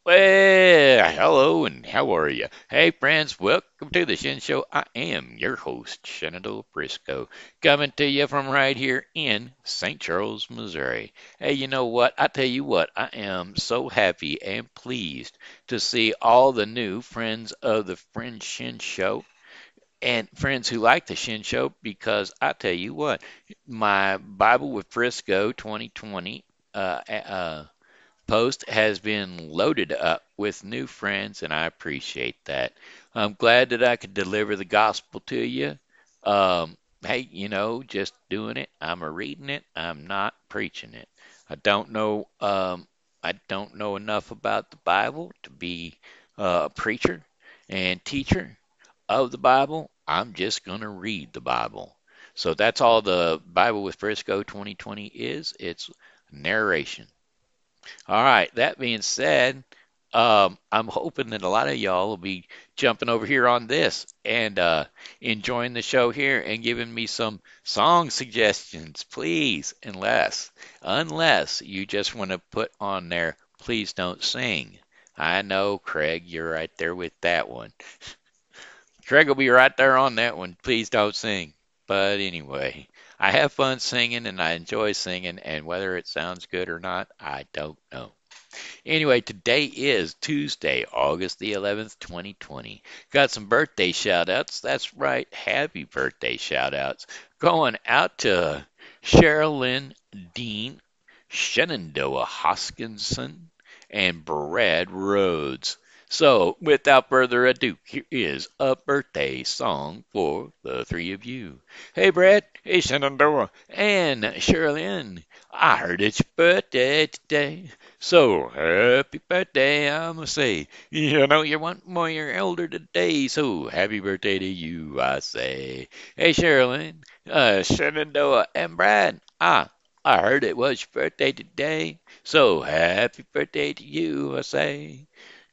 Well, hello and how are you? Hey, friends, welcome to the Shen Show. I am your host, Shenandoah Briscoe, coming to you from right here in St. Charles, Missouri. Hey, you know what? I tell you what, I am so happy and pleased to see all the new friends of the Friend Shen Show and friends who like the Shen Show because I tell you what, my Bible with Frisco 2020 post has been loaded up with new friends, and I appreciate that. I'm glad that I could deliver the gospel to you. Hey, just doing it. I'm a reading it. I'm not preaching it. I don't know. I don't know enough about the Bible to be a preacher and teacher of the Bible. I'm just gonna read the Bible. So that's all the Bible with Frisco 2020 is. It's narration. All right. That being said, I'm hoping that a lot of y'all will be jumping over here on this and enjoying the show here and giving me some song suggestions, please. Unless you just want to put on there, please don't sing. I know, Craig, you're right there with that one. Craig will be right there on that one. Please don't sing. But anyway, I have fun singing and I enjoy singing, and whether it sounds good or not, I don't know. Anyway, today is Tuesday, August the 11th, 2020. Got some birthday shout outs. That's right, happy birthday shout outs. Going out to Sherilyn Dean, Shenandoah Hoskinson, and Brad Rhodes. So, without further ado, here is a birthday song for the three of you. Hey, Brad. Hey, Shenandoah. And Sherilyn. I heard it's your birthday today. So happy birthday, I'ma say. You're 1 more year older today, so happy birthday to you, I say. Hey, Sherilyn, Shenandoah, and Brad. I heard it was your birthday today, so happy birthday to you, I say.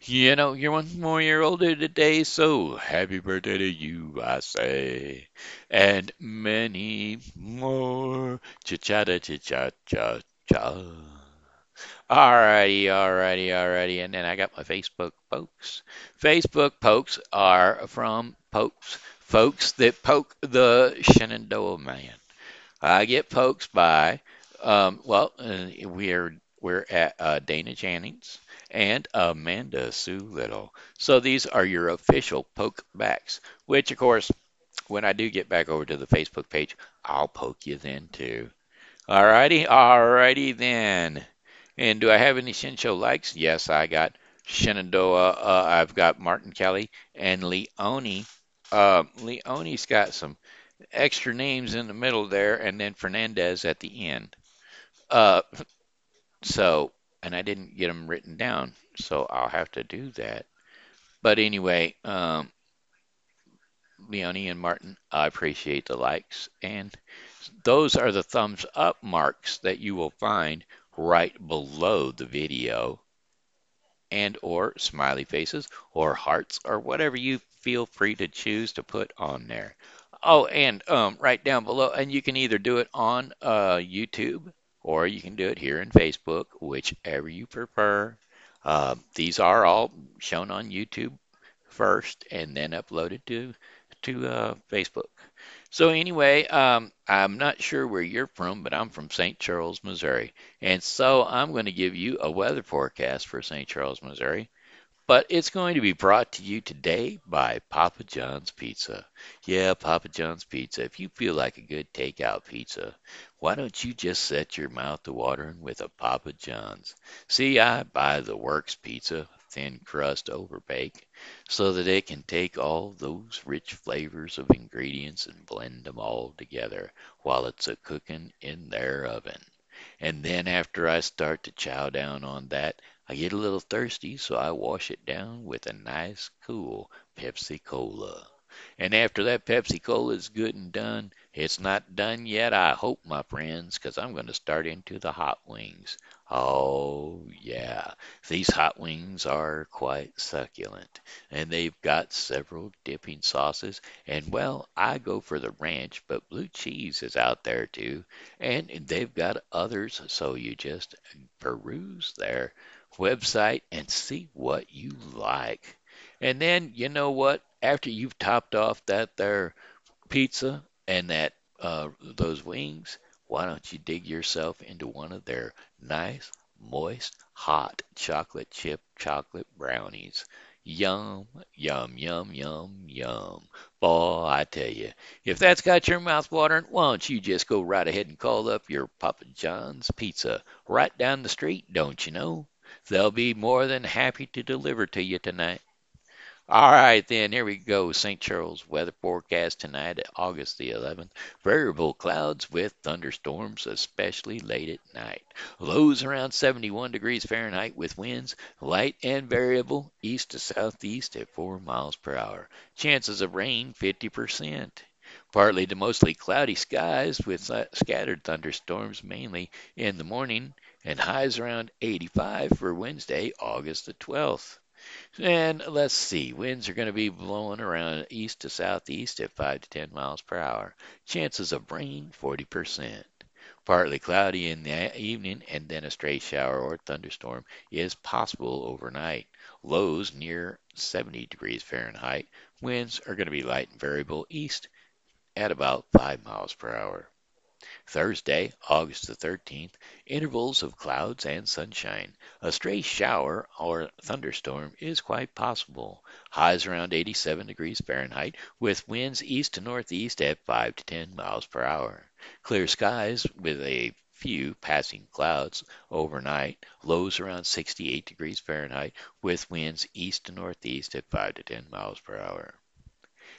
You're 1 more year older today, so happy birthday to you, I say. And many more. Cha-cha-da, cha-cha-cha-cha. Alrighty. And then I got my Facebook pokes. Facebook pokes are from folks that poke the Shenandoah man. I get pokes by, we're at Dana Jennings and Amanda Sue Little. So these are your official poke backs, which of course, when I do get back over to the Facebook page, I'll poke you then too. Alrighty then. And do I have any Shin Show likes? Yes, I got Shenandoah. I've got Martin Kelly and Leone. Leone's got some extra names in the middle there, and then Fernandez at the end. Uh, and I didn't get them written down, so I'll have to do that. But anyway, Leone and Martin, I appreciate the likes, and those are the thumbs up marks that you will find right below the video, and or smiley faces or hearts or whatever you feel free to choose to put on there. Oh, and right down below, and you can either do it on YouTube or you can do it here in Facebook, whichever you prefer. These are all shown on YouTube first and then uploaded to Facebook. So anyway, I'm not sure where you're from, but I'm from St. Charles, Missouri, and so I'm going to give you a weather forecast for St. Charles, Missouri. But it's going to be brought to you today by Papa John's Pizza. Yeah, Papa John's Pizza. If you feel like a good takeout pizza, why don't you just set your mouth to watering with a Papa John's? See, I buy the Works Pizza, thin crust over bake, so that it can take all those rich flavors of ingredients and blend them all together while it's a cooking in their oven. And then after I start to chow down on that, I get a little thirsty, so I wash it down with a nice, cool Pepsi Cola. And after that Pepsi Cola is good and done, it's not done yet, I hope, my friends, 'cause I'm going to start into the hot wings. Oh, yeah. These hot wings are quite succulent, and they've got several dipping sauces. And, well, I go for the ranch, but blue cheese is out there too. And they've got others, so you just peruse there website and see what you like. And then, you know what? After you've topped off that there pizza and that those wings, why don't you dig yourself into one of their nice, moist, hot chocolate chip chocolate brownies? Yum, yum, yum, yum, yum. Boy, I tell you, if that's got your mouth watering, why don't you just go right ahead and call up your Papa John's Pizza right down the street, don't you know? They'll be more than happy to deliver to you tonight. All right, then, here we go. St. Charles weather forecast tonight, August the 11th. Variable clouds with thunderstorms, especially late at night. Lows around 71 degrees Fahrenheit with winds light and variable east to southeast at 4 miles per hour. Chances of rain 50%. Partly to mostly cloudy skies with scattered thunderstorms mainly in the morning, and highs around 85 for Wednesday, August the 12th. And let's see, winds are going to be blowing around east to southeast at 5 to 10 miles per hour. Chances of rain 40%. Partly cloudy in the evening, and then a stray shower or thunderstorm is possible overnight. Lows near 70 degrees Fahrenheit. Winds are going to be light and variable east at about 5 miles per hour. Thursday, August the 13th, intervals of clouds and sunshine. A stray shower or thunderstorm is quite possible. Highs around 87 degrees Fahrenheit with winds east to northeast at 5 to 10 miles per hour. Clear skies with a few passing clouds overnight. Lows around 68 degrees Fahrenheit with winds east to northeast at 5 to 10 miles per hour.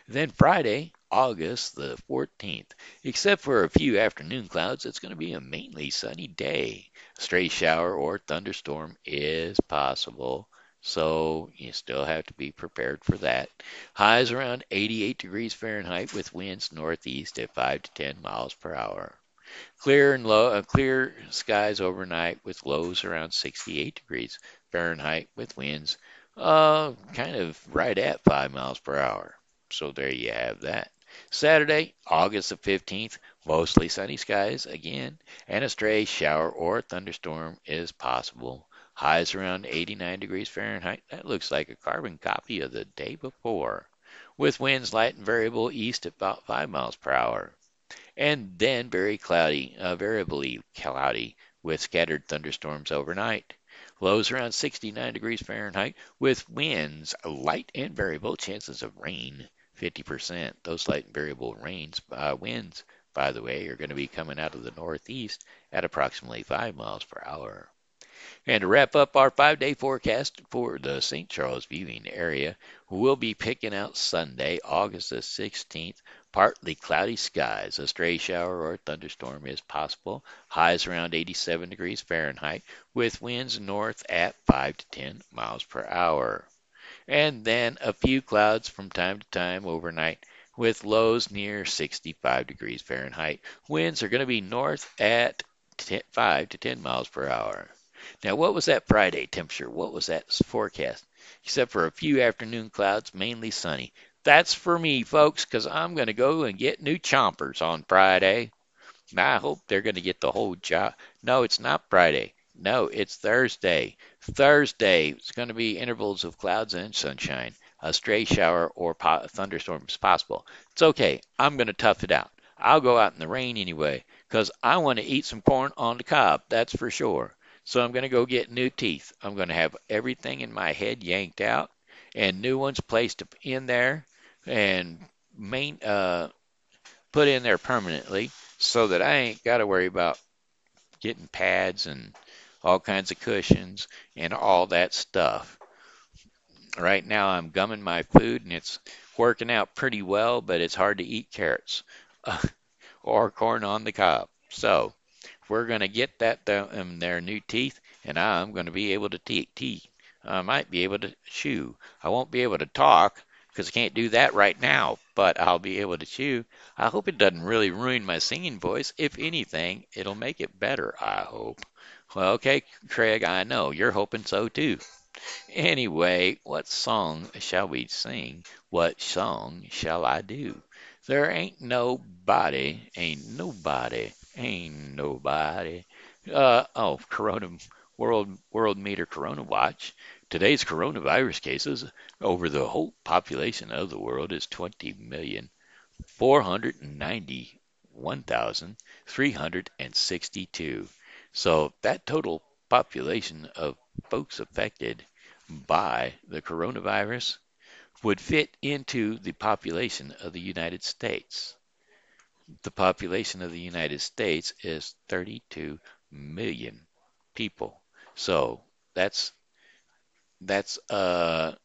Then Friday, August the 14th, except for a few afternoon clouds, it's going to be a mainly sunny day. A stray shower or thunderstorm is possible, so you still have to be prepared for that. Highs around 88 degrees Fahrenheit with winds northeast at 5 to 10 miles per hour. Clear skies overnight with lows around 68 degrees Fahrenheit with winds kind of right at 5 miles per hour. So there you have that. Saturday, August the 15th, mostly sunny skies again, and a stray shower or thunderstorm is possible. Highs around 89 degrees Fahrenheit. That looks like a carbon copy of the day before, with winds light and variable east at about 5 miles per hour, and then very cloudy, variably cloudy with scattered thunderstorms overnight. Lows around 69 degrees Fahrenheit with winds light and variable, chances of rain 50%. Those light and variable winds, by the way, are going to be coming out of the northeast at approximately 5 miles per hour. And to wrap up our 5 day forecast for the St. Charles viewing area, we'll be picking out Sunday, August the 16th. Partly cloudy skies. A stray shower or thunderstorm is possible. Highs around 87 degrees Fahrenheit with winds north at 5 to 10 miles per hour. And then a few clouds from time to time overnight with lows near 65 degrees Fahrenheit. Winds are going to be north at 5 to 10 miles per hour. Now, what was that Friday temperature? What was that forecast? Except for a few afternoon clouds, mainly sunny. That's for me, folks, because I'm going to go and get new chompers on Friday. I hope they're going to get the whole job. No, it's not Friday. No, it's Thursday. Thursday, it's going to be intervals of clouds and sunshine. A stray shower or thunderstorm is possible. It's okay. I'm going to tough it out. I'll go out in the rain anyway, because I want to eat some corn on the cob, that's for sure. So I'm going to go get new teeth. I'm going to have everything in my head yanked out and new ones placed in there and main put in there permanently so that I ain't got to worry about getting pads and all kinds of cushions and all that stuff. Right now I'm gumming my food and it's working out pretty well, but it's hard to eat carrots or corn on the cob. So we're going to get their new teeth, and I'm going to be able to teeth. I might be able to chew. I won't be able to talk because I can't do that right now, but I'll be able to chew. I hope it doesn't really ruin my singing voice. If anything, it'll make it better, I hope. Well, okay, Craig, I know you're hoping so too. Anyway, what song shall we sing? What song shall I do? There ain't nobody. Ain't nobody. Oh, Corona World Meter Corona Watch. Today's coronavirus cases over the whole population of the world is 20,491,362. So that total population of folks affected by the coronavirus would fit into the population of the United States. The population of the United States is 32 million people. So that's that's 12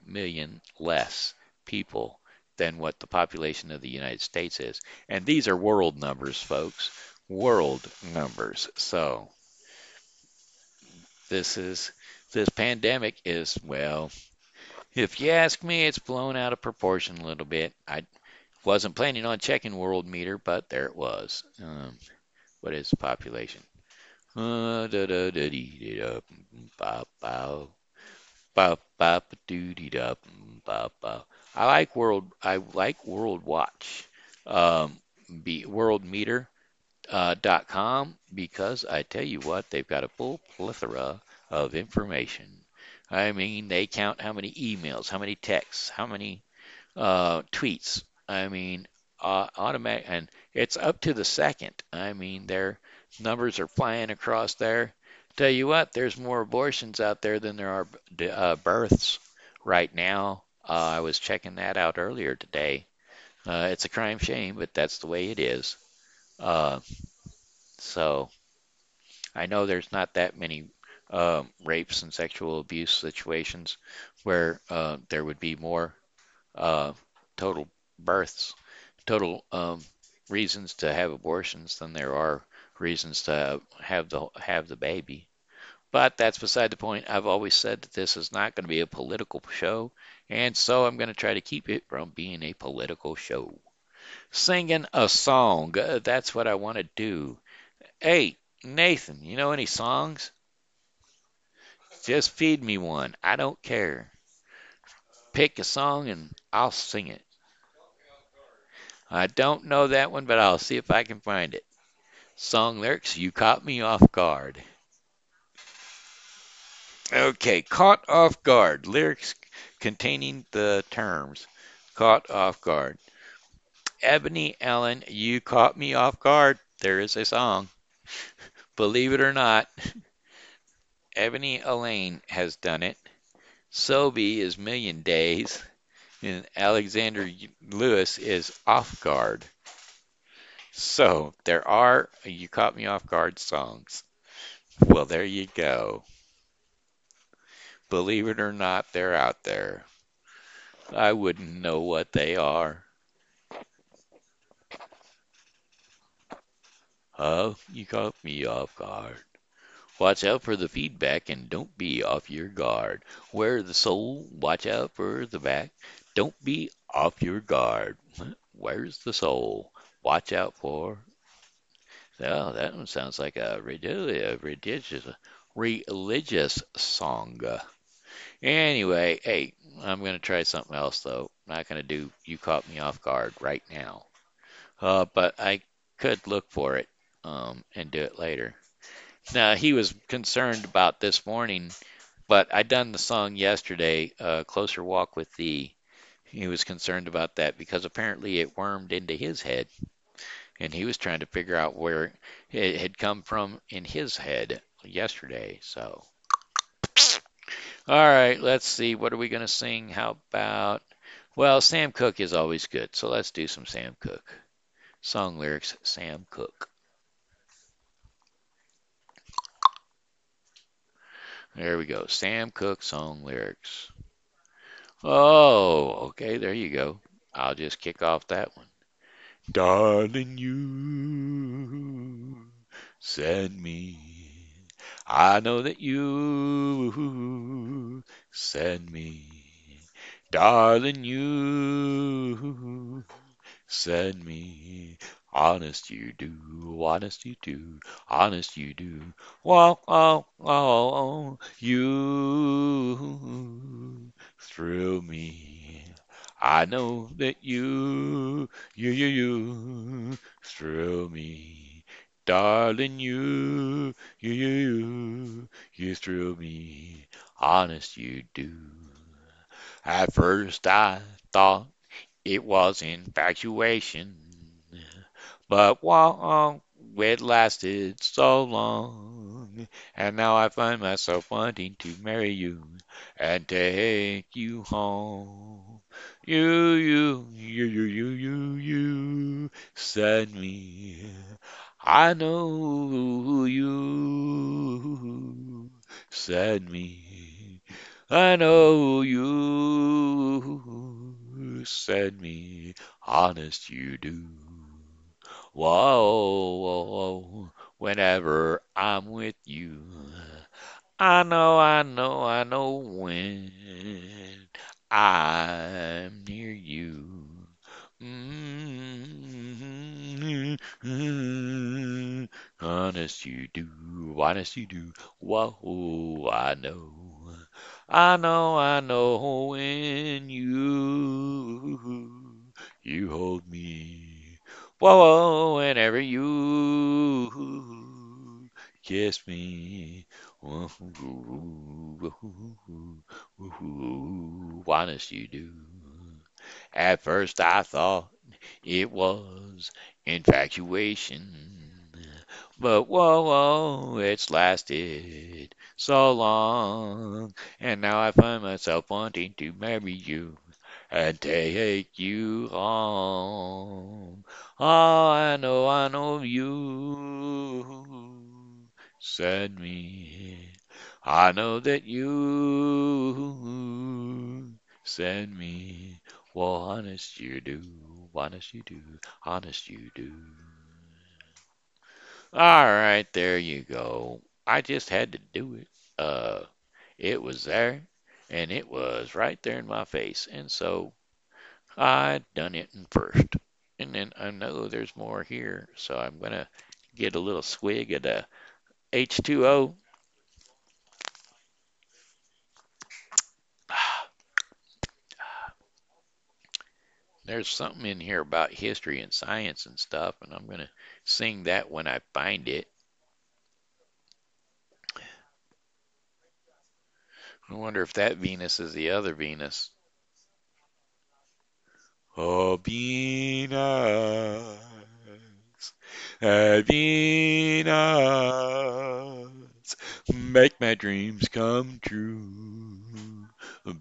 million less people than what the population of the United States is. And these are world numbers, folks. World numbers. So this is this pandemic is, well, if you ask me, it's blown out of proportion a little bit. I wasn't planning on checking world meter, but there it was. What is the population? Da da da dee da ba ba ba ba doo dee da ba ba. I like World Watch, um, be World Meter .com, because I tell you what, they've got a full plethora of information. I mean, they count how many emails, how many texts, how many tweets. I mean, automatic, and it's up to the second. I mean, their numbers are flying across there. Tell you what, there's more abortions out there than there are births right now. I was checking that out earlier today. It's a crime shame, but that's the way it is. Uh, so I know there's not that many rapes and sexual abuse situations where there would be more uh, total births, total reasons to have abortions than there are reasons to have the baby. But that's beside the point. I've always said that this is not going to be a political show, and so I'm going to try to keep it from being a political show. Singing a song, that's what I want to do. Hey, Nathan, you know any songs? Just feed me one. I don't care. Pick a song and I'll sing it. I don't know that one, but I'll see if I can find it. Song lyrics, you caught me off guard. Okay, caught off guard. Lyrics containing the terms caught off guard. Ebony Ellen, you caught me off guard. There is a song. Believe it or not, Ebony Elaine has done it. Sobe is Million Days. And Alexander Lewis is Off Guard. So there are You Caught Me Off Guard songs. Well, there you go. Believe it or not, they're out there. I wouldn't know what they are. Oh, you caught me off guard. Watch out for the feedback and don't be off your guard. Where the soul, watch out for the back. Don't be off your guard. Where's the soul? Watch out for. Oh, that one sounds like religious song. Anyway, hey, I'm going to try something else, though. I'm not going to do You Caught Me Off Guard right now. But I could look for it and do it later. Now, he was concerned about this morning, but I done the song yesterday, Closer Walk with Thee. He was concerned about that because apparently it wormed into his head, and he was trying to figure out where it had come from in his head yesterday. So, all right, let's see. What are we going to sing? How about, well, Sam Cooke is always good, so let's do some Sam Cooke. Song lyrics, Sam Cooke. There we go. Sam Cooke song lyrics. Oh, okay, there you go. I'll just kick off that one. Darling, you send me. I know that you send me. Darling, you send me. Honest you do, honest you do, honest you do. Whoa, oh, oh, oh, you thrill me. I know that you thrill me. darling, you thrill me, honest you do. At first I thought it was infatuation, but wow, it lasted so long, and now I find myself wanting to marry you and take you home. You send me. I know you send me. I know you send me. Honest you do. Whoa, whoa, whenever I'm with you. I know when I'm near you. Mm, honest you do. Whoa, I know when you hold me. Whoa, whenever you kiss me. Whoa, honest you do. At first I thought it was infatuation, but whoa, it's lasted so long, and now I find myself wanting to marry you and take you home. Oh, I know you send me. I know that you send me. Well, honest you do, honest you do, honest you do. All right, there you go. I just had to do it. It was there, and it was right there in my face, and so I done it in first. And then I know there's more here, so I'm gonna get a little swig of the H2O. There's something in here about history and science and stuff, and I'm gonna sing that when I find it. I wonder if that Venus is the other Venus. Oh, Venus, Venus, make my dreams come true.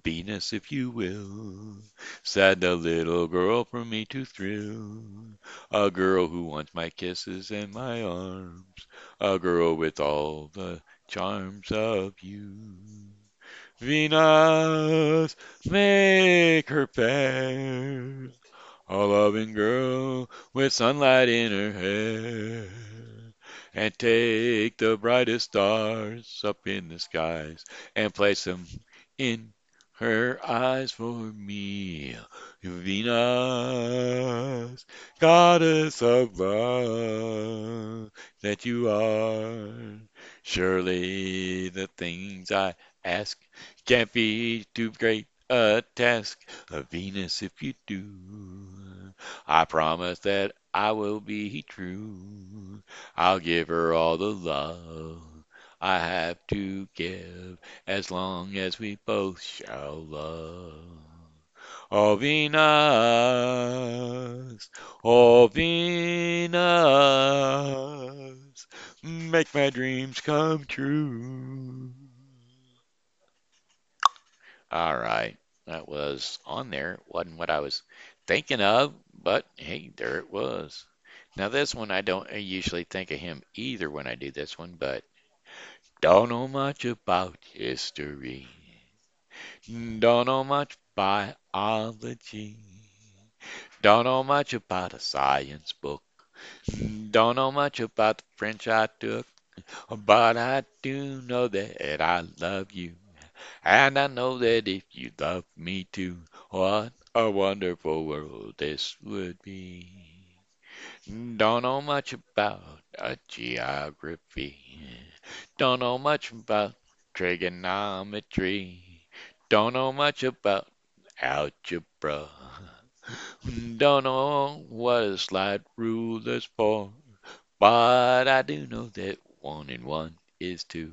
Venus, if you will, send a little girl for me to thrill. A girl who wants my kisses and my arms. A girl with all the charms of you. Venus, make her fair. A loving girl with sunlight in her hair. And take the brightest stars up in the skies and place them in her eyes for me. Venus, goddess of love, that you are. Surely the things I ask can't be too great a task. Venus, if you do, I promise that I will be true. I'll give her all the love I have to give, as long as we both shall love. Oh, Venus, oh, Venus, make my dreams come true. All right. That was on there. Wasn't what I was thinking of, but hey, there it was. Now this one I don't usually think of him either when I do this one, but don't know much about history. Don't know much biology. Don't know much about a science book. Don't know much about the French I took, but I do know that I love you. And I know that if you love me too, what a wonderful world this would be. Don't know much about geography. Don't know much about trigonometry. Don't know much about algebra. Don't know what a slide rule is for. But I do know that 1 and 1 is 2.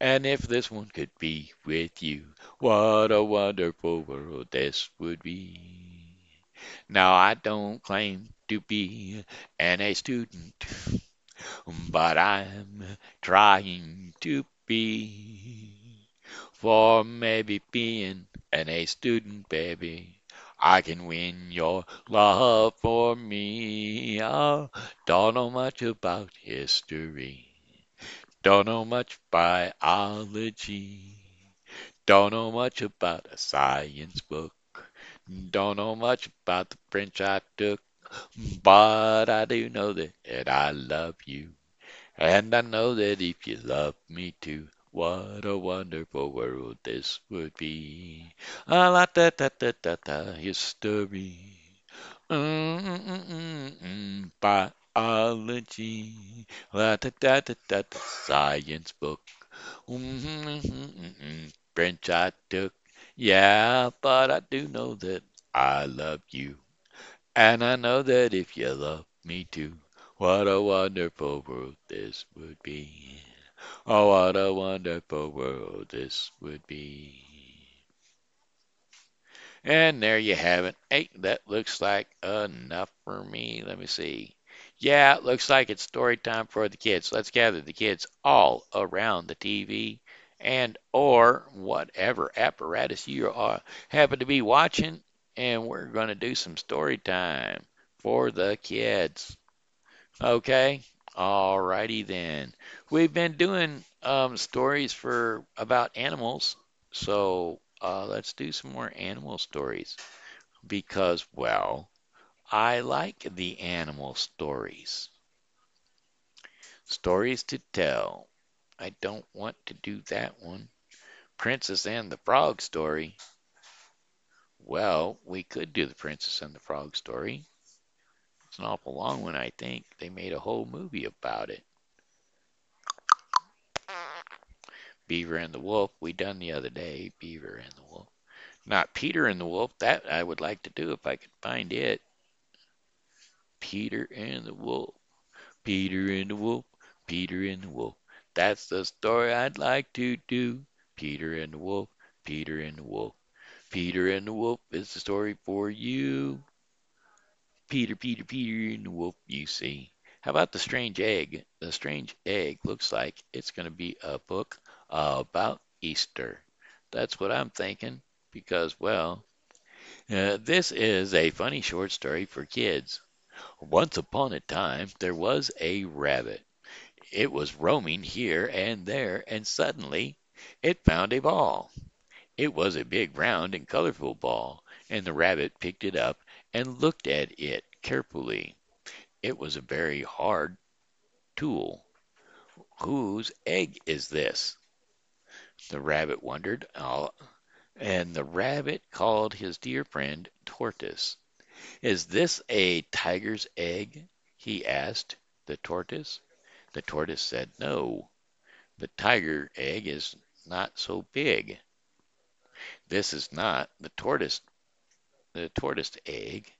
And if this one could be with you, what a wonderful world this would be. Now, I don't claim to be an A student, but I'm trying to be. For maybe being an A student, baby, I can win your love for me. I don't know much about history, don't know much biology, don't know much about a science book, don't know much about the French I took, but I do know that I love you. And I know that if you love me too, what a wonderful world this would be. A la da da da da da history. Biology. La da da da da da science book. French I took. Yeah, but I do know that I love you. And I know that if you love me too, what a wonderful world this would be. Oh, what a wonderful world this would be. And there you have it. Hey, that looks like enough for me. Let me see. Yeah, it looks like it's story time for the kids. Let's gather the kids all around the TV and or whatever apparatus you are happen to be watching, and we're going to do some story time for the kids. Okay? Alrighty then. We've been doing stories for about animals, so let's do some more animal stories because, well, I like the animal stories. Stories to tell. I don't want to do that one. Princess and the Frog story. Well, we could do the Princess and the Frog story. It's an awful long one, I think. They made a whole movie about it. Beaver and the Wolf, we done the other day. Beaver and the Wolf. Not Peter and the Wolf. That I would like to do if I could find it. Peter and the Wolf. Peter and the Wolf. Peter and the Wolf. That's the story I'd like to do. Peter and the Wolf. Peter and the Wolf. Peter and the Wolf is the story for you. Peter, Peter, Peter and the Wolf, you see. How about the strange egg? The strange egg looks like it's going to be a book about Easter. That's what I'm thinking because, well, this is a funny short story for kids. Once upon a time, there was a rabbit. It was roaming here and there, and suddenly it found a ball. It was a big, round, and colorful ball, and the rabbit picked it up and looked at it carefully. It was a very hard tool. Whose egg is this? The rabbit wondered, and the rabbit called his dear friend Tortoise. Is this a tiger's egg? He asked the tortoise. The tortoise said no. The tiger egg is not so big. This is not the tortoise egg.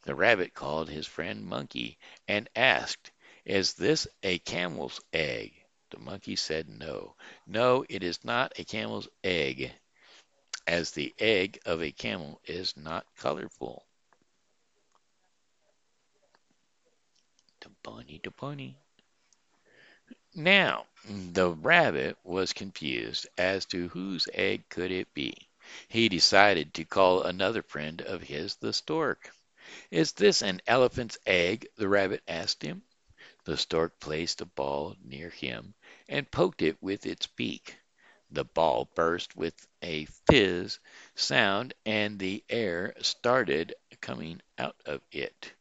The rabbit called his friend Monkey and asked, "Is this a camel's egg?" The monkey said no. No, it is not a camel's egg, as the egg of a camel is not colorful. The bunny, the bunny. Now, the rabbit was confused as to whose egg could it be. He decided to call another friend of his the stork. "Is this an elephant's egg?" the rabbit asked him. The stork placed a ball near him and poked it with its beak. The ball burst with a fizz sound and the air started coming out of it.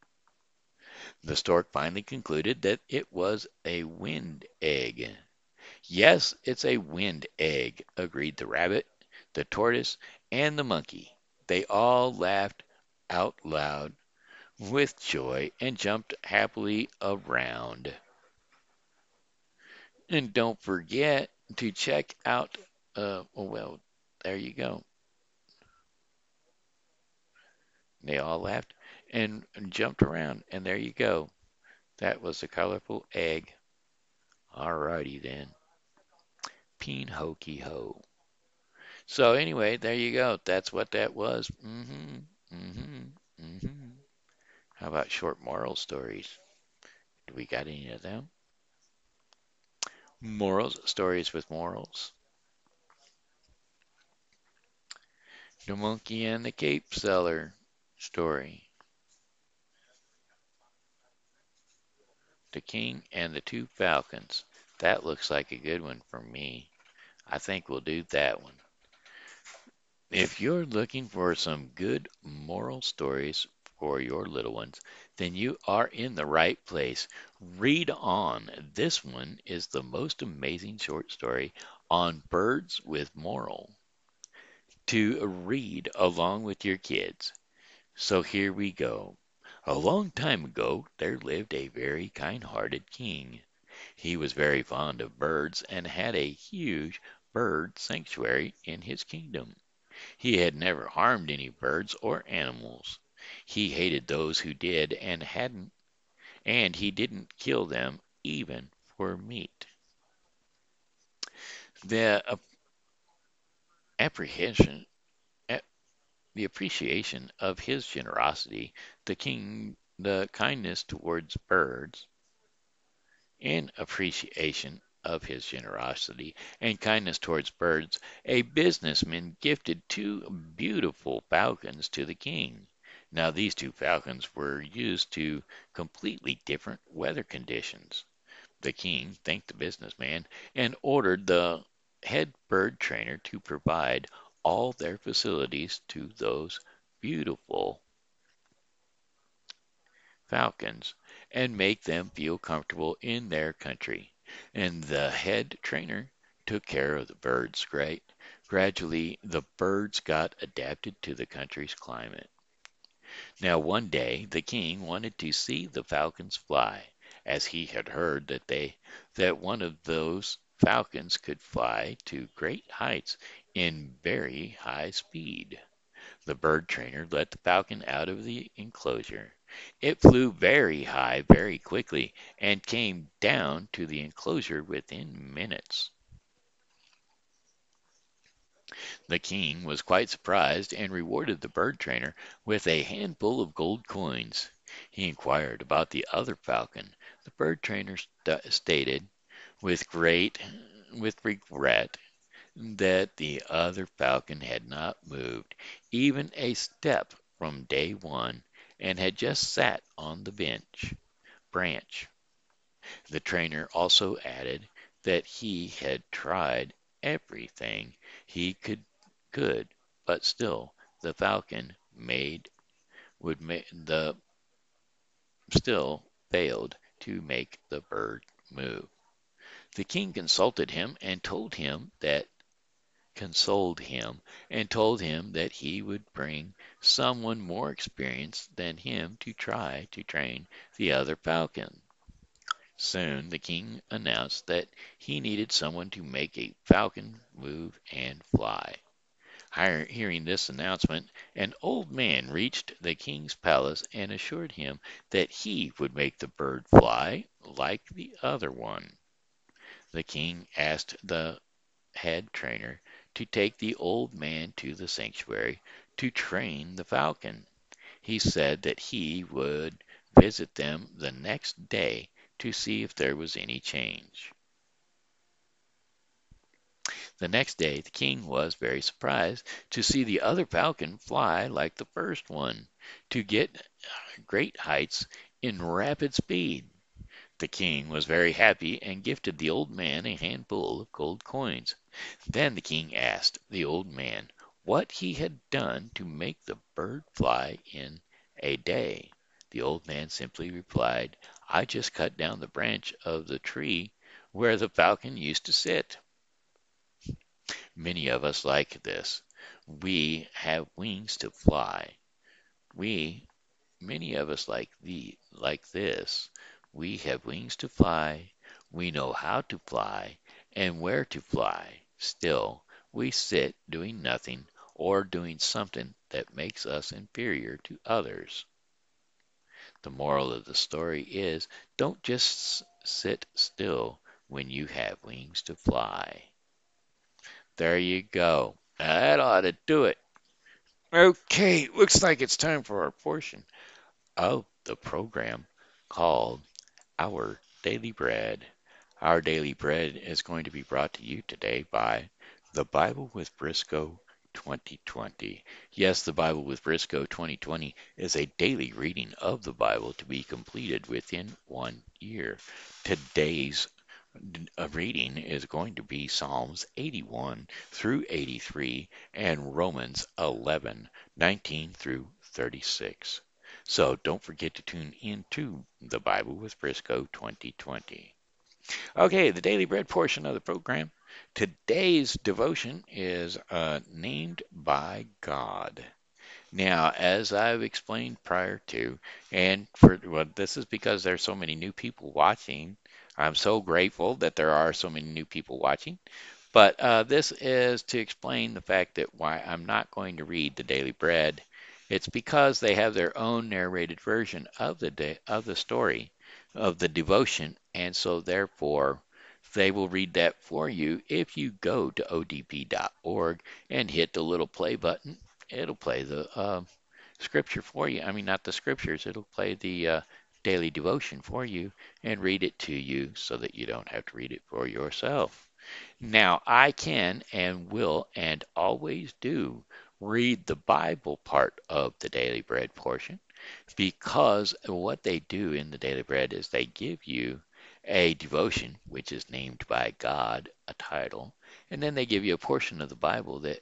The stork finally concluded that it was a wind egg. "Yes, it's a wind egg," agreed the rabbit, the tortoise, and the monkey. They all laughed out loud with joy and jumped happily around. And don't forget to check out, well, there you go. They all laughed. and jumped around, and there you go. That was a colorful egg. Alrighty then. Peen hokey ho. So anyway, there you go. That's what that was. Mm-hmm. How about short moral stories? Do we got any of them? Morals, stories with morals. The monkey and the cape seller story. The king and the two falcons. That looks like a good one for me. I think we'll do that one. If you're looking for some good moral stories for your little ones, then you are in the right place. Read on. This one is the most amazing short story on birds with moral to read along with your kids. So here we go. A long time ago, there lived a very kind-hearted king. He was very fond of birds and had a huge bird sanctuary in his kingdom. He had never harmed any birds or animals. He hated those who did and he didn't kill them even for meat. The apprehension, a- the appreciation of his generosity, the kindness towards birds, in appreciation of his generosity and kindness towards birds, a businessman gifted two beautiful falcons to the king. Now, these two falcons were used to completely different weather conditions. The king thanked the businessman and ordered the head bird trainer to provide all their facilities to those beautiful falcons and make them feel comfortable in their country. And the head trainer took care of the birds great. Gradually, the birds got adapted to the country's climate. Now, one day, the king wanted to see the falcons fly, as he had heard that one of those falcons could fly to great heights in very high speed. The bird trainer let the falcon out of the enclosure. It flew very high very quickly and came down to the enclosure within minutes. The king was quite surprised and rewarded the bird trainer with a handful of gold coins. He inquired about the other falcon. The bird trainer stated with great with regret that the other falcon had not moved even a step from day one and had just sat on the branch. The trainer also added that he had tried everything he could, but still the falcon made would make the still failed to make the bird move. The king consoled him and told him that he would bring someone more experienced than him to try to train the other falcon. Soon the king announced that he needed someone to make a falcon move and fly. Hearing this announcement, an old man reached the king's palace and assured him that he would make the bird fly like the other one. The king asked the head trainer to take the old man to the sanctuary to train the falcon. He said that he would visit them the next day to see if there was any change. The next day the king was very surprised to see the other falcon fly like the first one, to get great heights in rapid speed. The king was very happy and gifted the old man a handful of gold coins. Then the king asked the old man what he had done to make the bird fly in a day. The old man simply replied, I just cut down the branch of the tree where the falcon used to sit. Many of us like this. We have wings to fly. We Many of us like this. We have wings to fly. We know how to fly and where to fly. Still, we sit doing nothing or doing something that makes us inferior to others. The moral of the story is don't just sit still when you have wings to fly. There you go. That ought to do it. Okay, looks like it's time for our portion of the program called Our Daily Bread. Our Daily Bread is going to be brought to you today by The Bible with Briscoe 2020. Yes, The Bible with Briscoe 2020 is a daily reading of the Bible to be completed within 1 year. Today's reading is going to be Psalms 81 through 83 and Romans 11, 19 through 36. So don't forget to tune in to the Bible with Briscoe 2020. Okay, the daily bread portion of the program. Today's devotion is named by God. Now, as I've explained prior to, and for well, this is because there's so many new people watching. I'm so grateful that there are so many new people watching. But this is to explain the fact that why I'm not going to read the Daily Bread. It's because they have their own narrated version of the story of the devotion, and so therefore they will read that for you if you go to odp.org and hit the little play button. It'll play the scripture for you. I mean, not the scriptures. It'll play the daily devotion for you and read it to you so that you don't have to read it for yourself. Now, I can and will and always do read the Bible part of the daily bread portion because what they do in the daily bread is they give you a devotion, which is named by God, a title, and then they give you a portion of the Bible that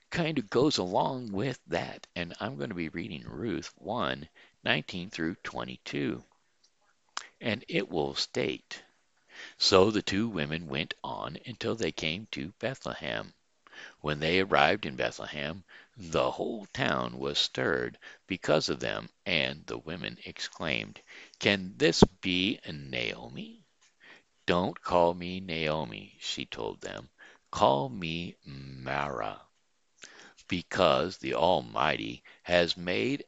kind of goes along with that. And I'm going to be reading Ruth 1, 19 through 22. And it will state, so the two women went on until they came to Bethlehem. When they arrived in Bethlehem, the whole town was stirred because of them, and the women exclaimed, can this be Naomi? Don't call me Naomi, she told them. Call me Mara, because the Almighty has made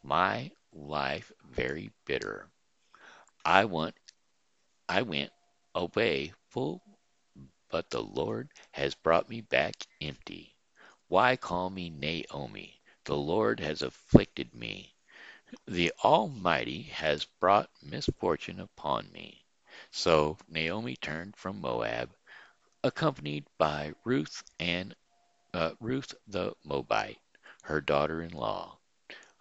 my life very bitter. I want I went away full, but the Lord has brought me back empty. Why call me Naomi? The Lord has afflicted me. The Almighty has brought misfortune upon me. So Naomi turned from Moab, accompanied by Ruth the Moabite, her daughter-in-law,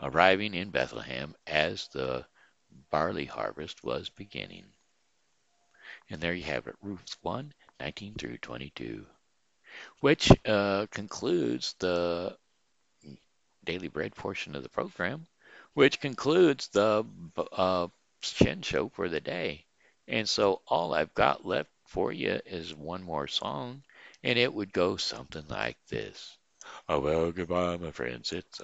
arriving in Bethlehem as the barley harvest was beginning. And there you have it, Ruth 1, 19 through 22, which concludes the daily bread portion of the program, which concludes the Shen Show for the day. And so all I've got left for you is one more song, and it would go something like this. Oh, well, goodbye, my friends. It's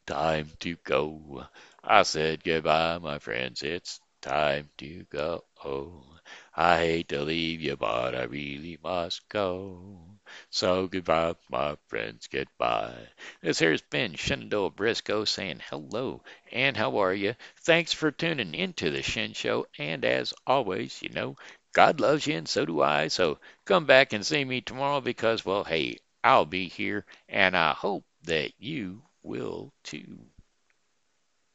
time to go. I said goodbye, my friends. It's time to go. Oh, I hate to leave you, but I really must go. So goodbye, my friends. Goodbye. This here's been Shenandoah Briscoe saying hello and how are you? Thanks for tuning into the Shen Show. And as always, God loves you and so do I. So come back and see me tomorrow because, well, hey, I'll be here, and I hope that you will too.